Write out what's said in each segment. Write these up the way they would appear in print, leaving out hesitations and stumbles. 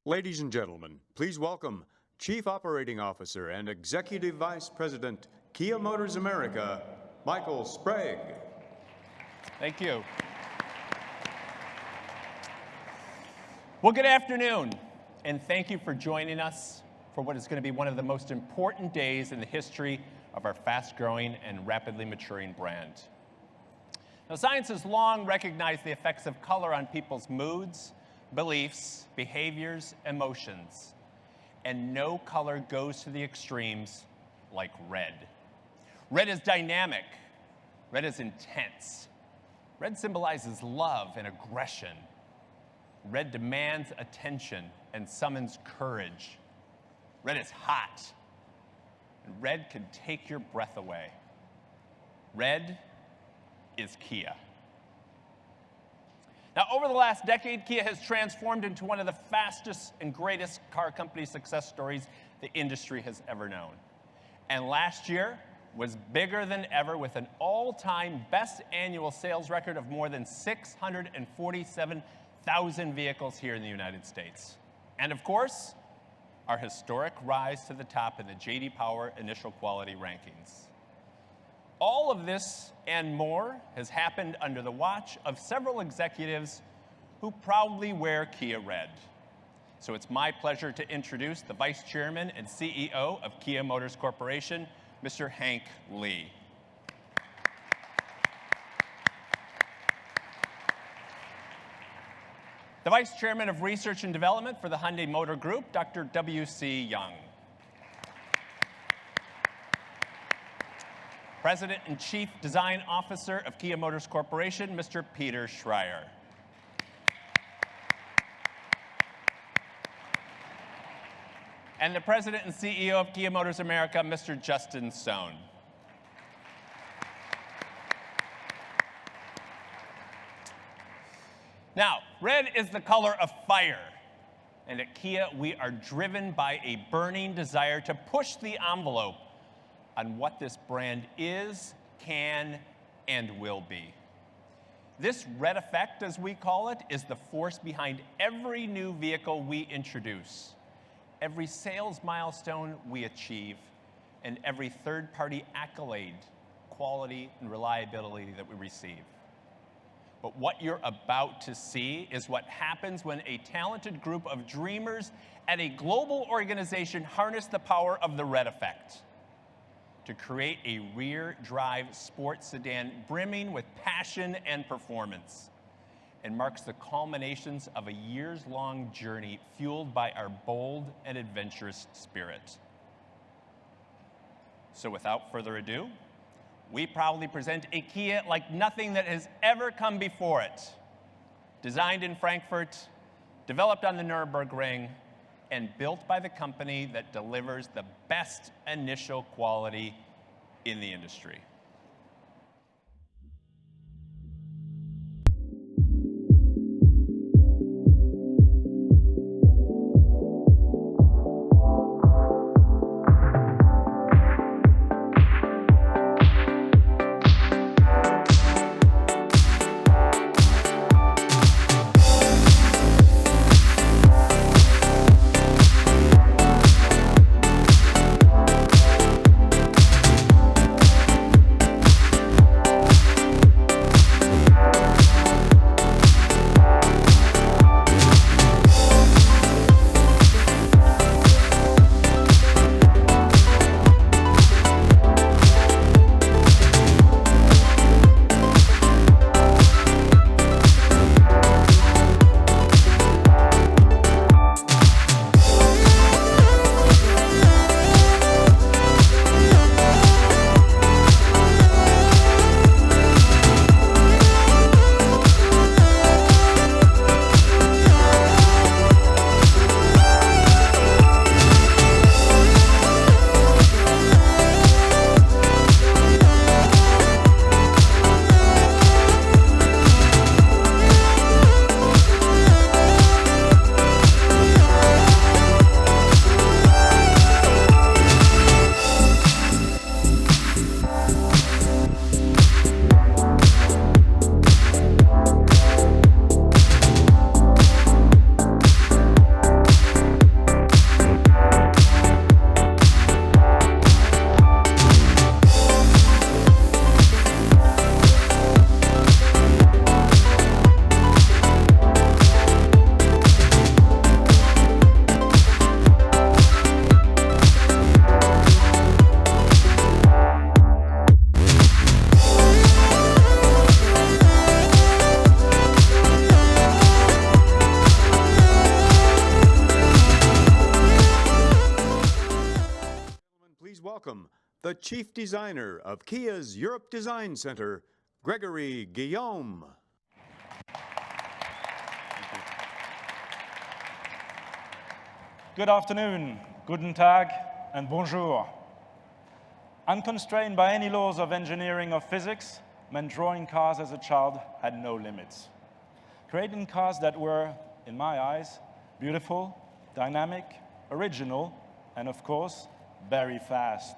Ladies and gentlemen, please welcome Chief Operating Officer and Executive Vice President, Kia Motors America, Michael Sprague. Thank you. Well, good afternoon, and thank you for joining us for what is going to be one of the most important days in the history of our fast-growing and rapidly maturing brand. Now, science has long recognized the effects of color on people's moods, beliefs, behaviors, emotions, and no color goes to the extremes like red. Red is dynamic. Red is intense. Red symbolizes love and aggression. Red demands attention and summons courage. Red is hot. And red can take your breath away. Red is Kia. Now, over the last decade, Kia has transformed into one of the fastest and greatest car company success stories the industry has ever known. And last year was bigger than ever with an all-time best annual sales record of more than 647,000 vehicles here in the United States. And of course, our historic rise to the top in the J.D. Power Initial Quality Rankings. All of this and more has happened under the watch of several executives who proudly wear Kia red. So it's my pleasure to introduce the Vice Chairman and CEO of Kia Motors Corporation, Mr. Hank Lee. The Vice Chairman of Research and Development for the Hyundai Motor Group, Dr. W.C. Young. President and Chief Design Officer of Kia Motors Corporation, Mr. Peter Schreier. And the President and CEO of Kia Motors America, Mr. Justin Sohn. Now, red is the color of fire. And at Kia, we are driven by a burning desire to push the envelope on what this brand is, can, and will be. This red effect, as we call it, is the force behind every new vehicle we introduce, every sales milestone we achieve, and every third-party accolade, quality, and reliability that we receive. But what you're about to see is what happens when a talented group of dreamers at a global organization harness the power of the red effect to create a rear-drive sports sedan brimming with passion and performance, and marks the culminations of a years-long journey fueled by our bold and adventurous spirit. So without further ado, we proudly present a Kia like nothing that has ever come before it. Designed in Frankfurt, developed on the Nurburgring, and built by the company that delivers the best initial quality in the industry. the Chief Designer of Kia's Europe Design Center, Gregory Guillaume. Good afternoon, guten Tag, and bonjour. Unconstrained by any laws of engineering or physics, meant drawing cars as a child had no limits. Creating cars that were, in my eyes, beautiful, dynamic, original, and of course, very fast.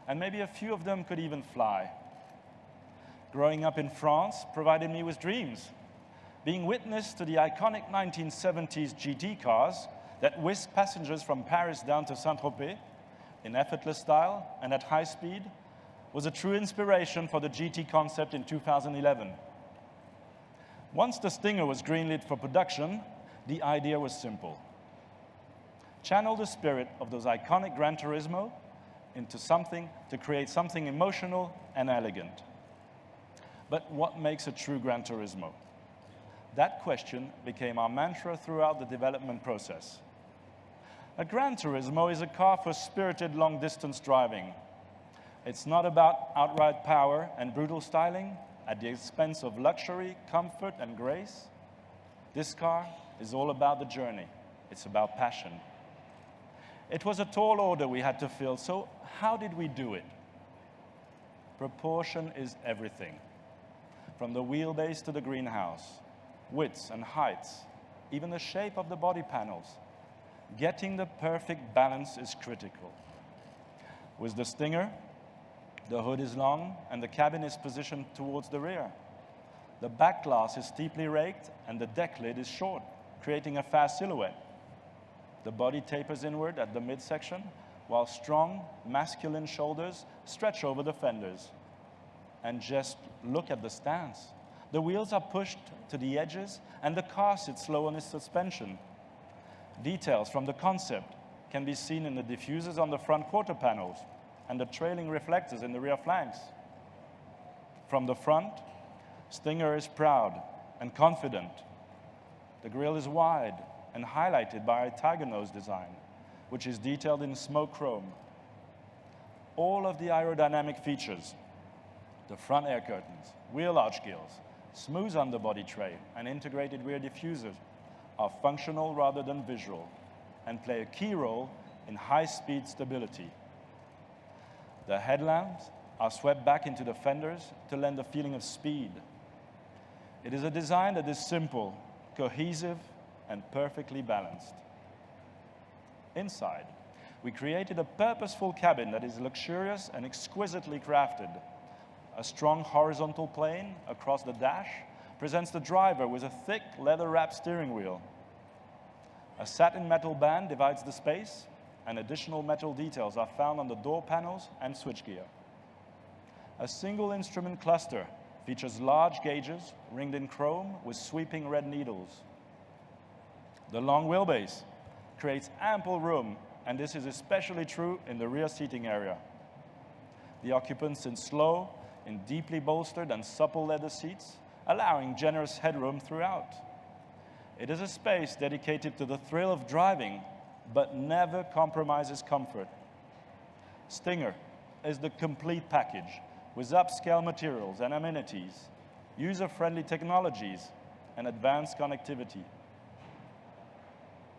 And maybe a few of them could even fly. Growing up in France provided me with dreams. Being witness to the iconic 1970s GT cars that whisked passengers from Paris down to Saint-Tropez in effortless style and at high speed was a true inspiration for the GT concept in 2011. Once the Stinger was greenlit for production, the idea was simple. Channel the spirit of those iconic Gran Turismo into something to create something emotional and elegant. But what makes a true Gran Turismo? That question became our mantra throughout the development process. A Gran Turismo is a car for spirited long-distance driving. It's not about outright power and brutal styling at the expense of luxury, comfort, and grace. This car is all about the journey. It's about passion. It was a tall order we had to fill, so how did we do it? Proportion is everything. From the wheelbase to the greenhouse, widths and heights, even the shape of the body panels. Getting the perfect balance is critical. With the Stinger, the hood is long and the cabin is positioned towards the rear. The back glass is steeply raked and the deck lid is short, creating a fast silhouette. The body tapers inward at the midsection, while strong, masculine shoulders stretch over the fenders. And just look at the stance. The wheels are pushed to the edges and the car sits low on its suspension. Details from the concept can be seen in the diffusers on the front quarter panels and the trailing reflectors in the rear flanks. From the front, Stinger is proud and confident. The grille is wide and highlighted by a tiger nose design, which is detailed in smoke chrome. All of the aerodynamic features, the front air curtains, wheel arch gills, smooth underbody tray, and integrated rear diffusers are functional rather than visual and play a key role in high-speed stability. The headlamps are swept back into the fenders to lend a feeling of speed. It is a design that is simple, cohesive, and perfectly balanced. Inside, we created a purposeful cabin that is luxurious and exquisitely crafted. A strong horizontal plane across the dash presents the driver with a thick leather-wrapped steering wheel. A satin metal band divides the space, and additional metal details are found on the door panels and switchgear. A single instrument cluster features large gauges ringed in chrome with sweeping red needles. The long wheelbase creates ample room, and this is especially true in the rear seating area. The occupants sit slow in deeply bolstered and supple leather seats, allowing generous headroom throughout. It is a space dedicated to the thrill of driving, but never compromises comfort. Stinger is the complete package with upscale materials and amenities, user-friendly technologies, and advanced connectivity.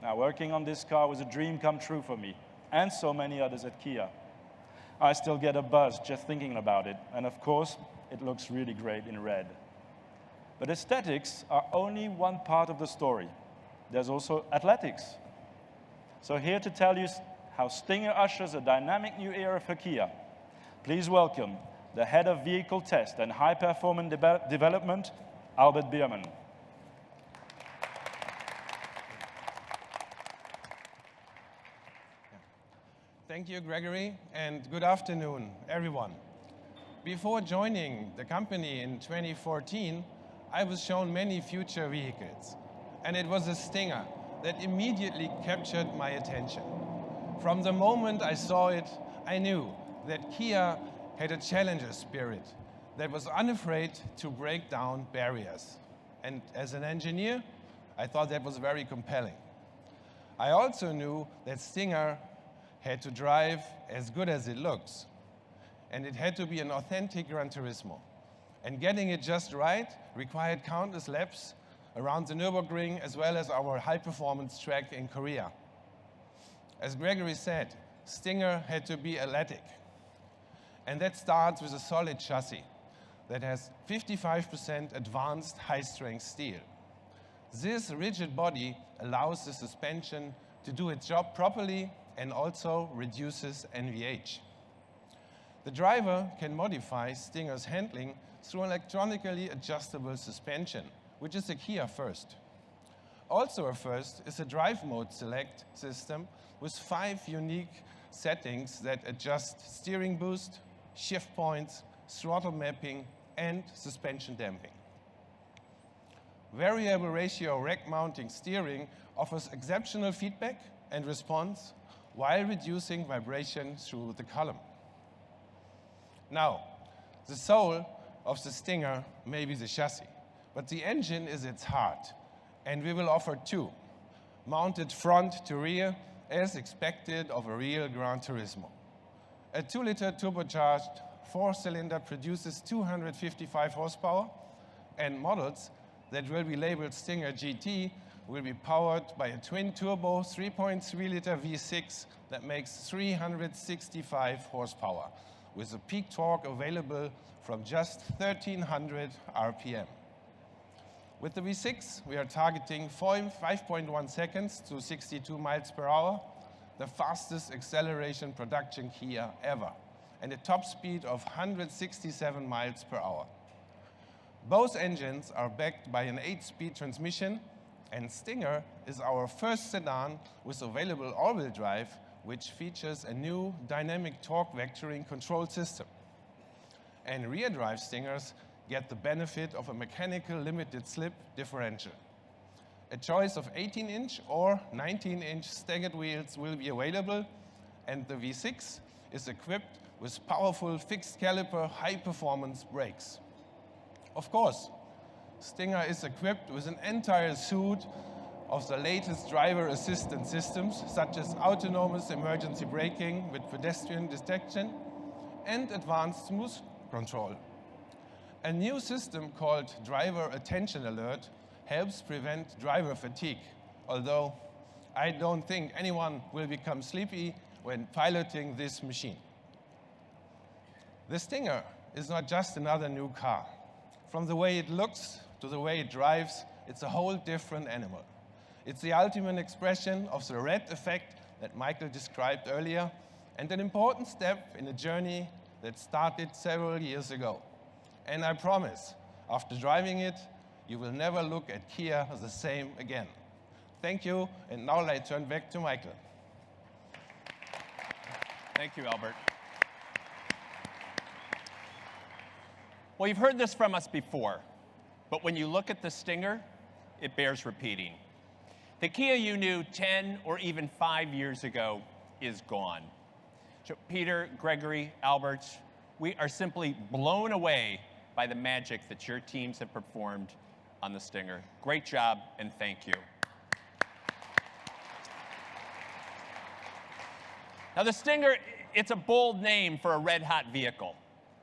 Now, working on this car was a dream come true for me, and so many others at Kia. I still get a buzz just thinking about it, and of course, it looks really great in red. But aesthetics are only one part of the story. There's also athletics. So here to tell you how Stinger ushers a dynamic new era for Kia, please welcome the head of vehicle test and high-performance development, Albert Biermann. Thank you, Gregory, and good afternoon, everyone. Before joining the company in 2014, I was shown many future vehicles, and it was the Stinger that immediately captured my attention. From the moment I saw it, I knew that Kia had a challenger spirit that was unafraid to break down barriers. And as an engineer, I thought that was very compelling. I also knew that Stinger had to drive as good as it looks. and it had to be an authentic Gran Turismo. And getting it just right required countless laps around the Nurburgring, as well as our high-performance track in Korea. As Gregory said, Stinger had to be athletic. And that starts with a solid chassis that has 55% advanced high-strength steel. This rigid body allows the suspension to do its job properly and also reduces NVH. The driver can modify Stinger's handling through an electronically adjustable suspension, which is a Kia first. Also a first is a drive mode select system with 5 unique settings that adjust steering boost, shift points, throttle mapping, and suspension damping. Variable ratio rack mounting steering offers exceptional feedback and response while reducing vibration through the column. Now, the soul of the Stinger may be the chassis, but the engine is its heart, and we will offer 2, mounted front to rear as expected of a real Gran Turismo. A 2-liter turbocharged 4-cylinder produces 255 horsepower, and models that will be labeled Stinger GT will be powered by a twin-turbo 3.3-liter V6 that makes 365 horsepower, with a peak torque available from just 1,300 RPM. With the V6, we are targeting 5.1 seconds to 62 miles per hour, the fastest acceleration production Kia ever, and a top speed of 167 miles per hour. Both engines are backed by an 8-speed transmission, and Stinger is our first sedan with available all-wheel drive, which features a new dynamic torque vectoring control system. And rear drive Stingers get the benefit of a mechanical limited slip differential. A choice of 18-inch or 19-inch staggered wheels will be available, and the V6 is equipped with powerful fixed caliper high-performance brakes. Of course, Stinger is equipped with an entire suite of the latest driver assistance systems, such as autonomous emergency braking with pedestrian detection and advanced smooth control. A new system called Driver Attention Alert helps prevent driver fatigue, although I don't think anyone will become sleepy when piloting this machine. The Stinger is not just another new car. From the way it looks to the way it drives, it's a whole different animal. It's the ultimate expression of the red effect that Michael described earlier, and an important step in a journey that started several years ago. And I promise, after driving it, you will never look at Kia the same again. Thank you, and now I turn back to Michael. Thank you, Albert. Well, you've heard this from us before, but when you look at the Stinger, it bears repeating. The Kia you knew 10 or even 5 years ago is gone. So Peter, Gregory, Albert, we are simply blown away by the magic that your teams have performed on the Stinger. Great job, and thank you. Now, the Stinger, it's a bold name for a red-hot vehicle,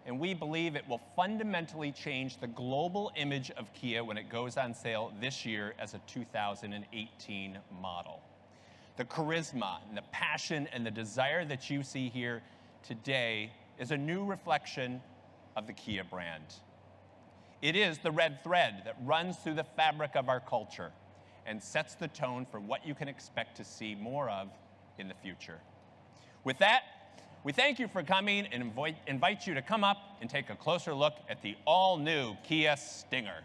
and we believe it will fundamentally change the global image of Kia when it goes on sale this year as a 2018 model. The charisma and the passion and the desire that you see here today is a new reflection of the Kia brand. It is the red thread that runs through the fabric of our culture and sets the tone for what you can expect to see more of in the future. With that, we thank you for coming and invite you to come up and take a closer look at the all-new Kia Stinger.